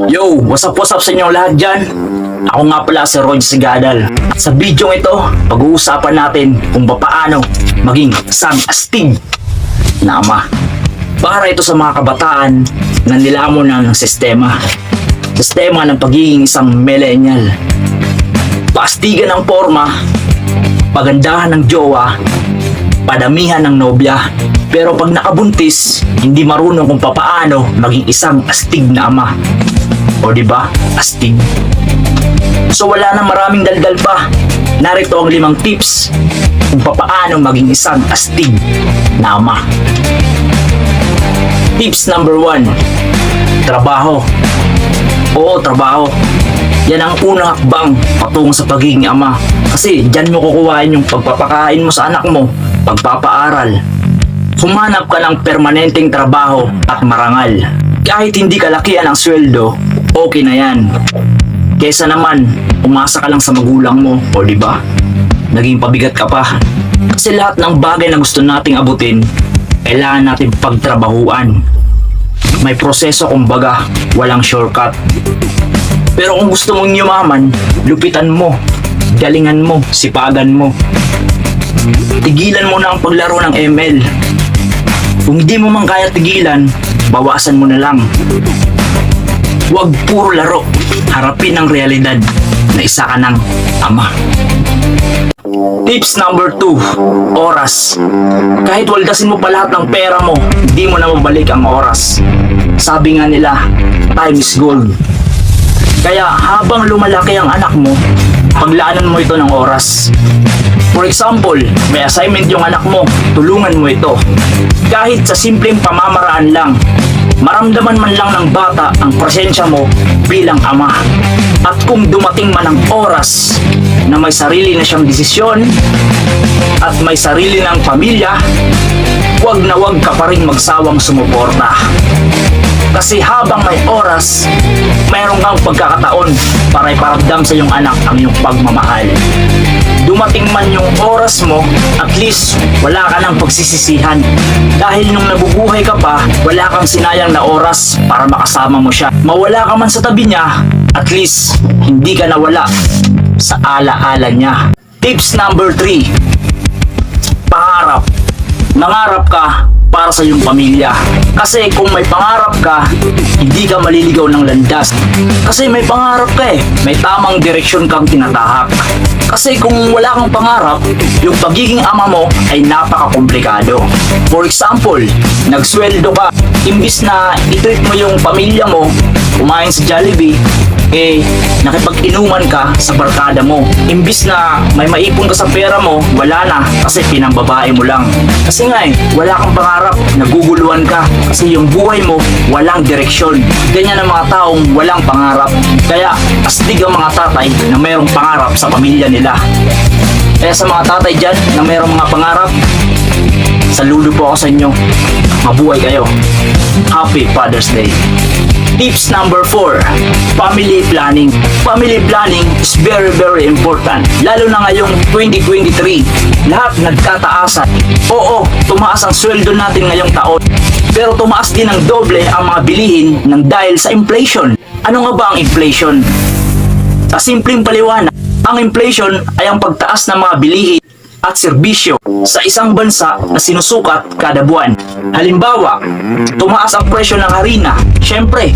Yo, what's up sa inyong lahat dyan? Ako nga pala si Roy Sigadal. Sa video ito, pag-uusapan natin kung paano maging isang astig na ama. Para ito sa mga kabataan na nilamon ng sistema. Sistema ng pagiging isang millennial. Paastigan ng forma, pagandahan ng jowa, padamihan ng nobya. Pero pag nakabuntis, hindi marunong kung paano maging isang astig na ama. O diba? Astig. So wala na maraming daldal pa. Narito ang 5 tips kung paano maging isang astig na ama. Tips number 1. Trabaho. Oo, trabaho. Yan ang unang hakbang patungo sa pagiging ama. Kasi dyan mo kukuhain yung pagpapakain mo sa anak mo, pagpapaaral. Humanap ka ng permanenteng trabaho at marangal. Kahit hindi kalakihan ang sweldo, okay na yan. Kesa naman, umasa ka lang sa magulang mo, o diba? Naging pabigat ka pa. Kasi lahat ng bagay na gusto nating abutin, kailangan natin pagtrabahuan. May proseso, kumbaga, walang shortcut. Pero kung gusto mong yumaman, lupitan mo, galingan mo, sipagan mo. Tigilan mo na ang paglaro ng ML. Kung hindi mo man kaya tigilan, bawasan mo na lang. Huwag puro laro. Harapin ang realidad na isa ka ng ama. Tips number 2. Oras. Kahit waldasin mo pa lahat ng pera mo, hindi mo na mabalik ang oras. Sabi nga nila, time is gold. Kaya habang lumalaki ang anak mo, paglaanan mo ito ng oras. For example, may assignment yung anak mo, tulungan mo ito. Kahit sa simpleng pamamaraan lang, maramdaman man lang ng bata ang presensya mo bilang ama. At kung dumating man ang oras na may sarili na siyang desisyon at may sarili ng pamilya, wag na wag ka pa rin magsawang sumuporta. Kasi habang may oras, mayroon kang pagkakataon para iparamdam sa iyong anak ang iyong pagmamahal. Dumating man yung oras mo, at least wala ka ng pagsisisihan. Dahil nung nabubuhay ka pa, wala kang sinayang na oras para makasama mo siya. Mawala ka man sa tabi niya, at least hindi ka nawala sa alaala niya. Tips number 3. Pangarap. Mangarap ka para sa iyong pamilya. Kasi kung may pangarap ka, hindi ka maliligaw ng landas. Kasi may pangarap ka may tamang direksyon kang tinatahak. Kasi kung wala kang pangarap, yung pagiging ama mo ay napaka-komplikado. For example, nagsweldo ka, imbis na i-treat mo yung pamilya mo, kumain sa Jollibee, nakipag-inuman ka sa barkada mo. Imbis na may maipon ka sa pera mo, wala na kasi pinambabae mo lang. Kasi nga wala kang pangarap, naguguluhan ka kasi yung buhay mo walang direksyon. Ganyan ang mga taong walang pangarap. Kaya astig ang mga tatay na mayroong pangarap sa pamilya nila. Kaya sa mga tatay dyan na mayroong mga pangarap, saludo po ako sa inyo. Mabuhay kayo. Happy Father's Day. Tips number 4. Family planning. Family planning is very important. Lalo na ngayong 2023. Lahat nagkataasan. Oo, tumaas ang sweldo natin ngayong taon. Pero tumaas din ng doble ang mga bilihin ng dahil sa inflation. Ano nga ba ang inflation? Sa simpleng paliwanag, ang inflation ay ang pagtaas ng mga bilihin at serbisyo sa isang bansa na sinusukat kada buwan. Halimbawa, tumaas ang presyo ng harina. Syempre,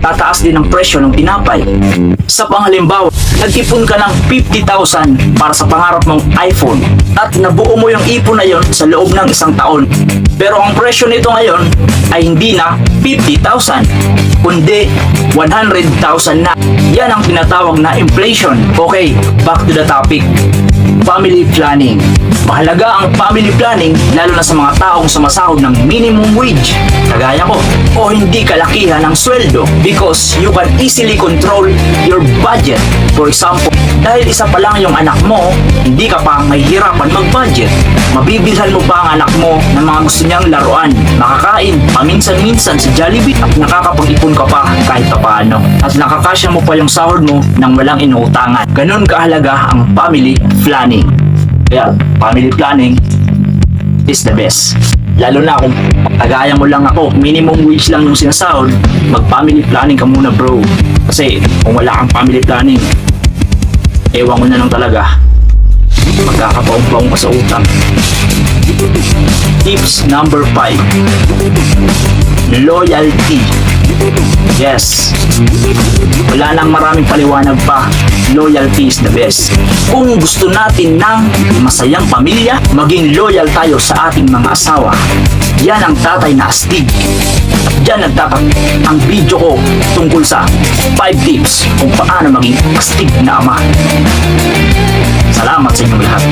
tataas din ang presyo ng tinapay. Sa panghalimbawa, nag-ipon ka ng 50,000 para sa pangarap mong iPhone at nabuo mo yung ipon na yon sa loob ng isang taon. Pero ang presyo nito ngayon ay hindi na 50,000 kundi 100,000 na. Yan ang tinatawag na inflation. Okay, back to the topic. Family planning. Mahalaga ang family planning lalo na sa mga taong sumasahod ng minimum wage kagaya ko o hindi kalakihan ng sweldo because you can easily control your budget. For example, dahil isa pa lang yung anak mo, hindi ka pa mahihirapan mag-budget. Mabibilhan mo pa ang anak mo ng mga gusto niyang laruan, makakain paminsan-minsan sa Jollibee at nakakapag-ipon ka pa kahit paano. At nakakasya mo pa yung sahod mo nang walang inuutangan. Ganun kahalaga ang family planning. Kaya, family planning is the best. Lalo na kung kagaya mo lang ako, minimum wage lang yung sinasahod, mag-family planning ka muna bro. Kasi kung wala kang family planning, ewan ko na lang talaga, magkakapaong-paong ka sa utang. Tips number 5. Loyalty. Yes. Wala nang maraming paliwanag pa. Loyalty is the best. Kung gusto natin ng masayang pamilya, maging loyal tayo sa ating mga asawa. Yan ang tatay na astig. At dyan nagtatak ang video ko tungkol sa 5 tips kung paano maging astig na ama. Salamat sa inyong lahat.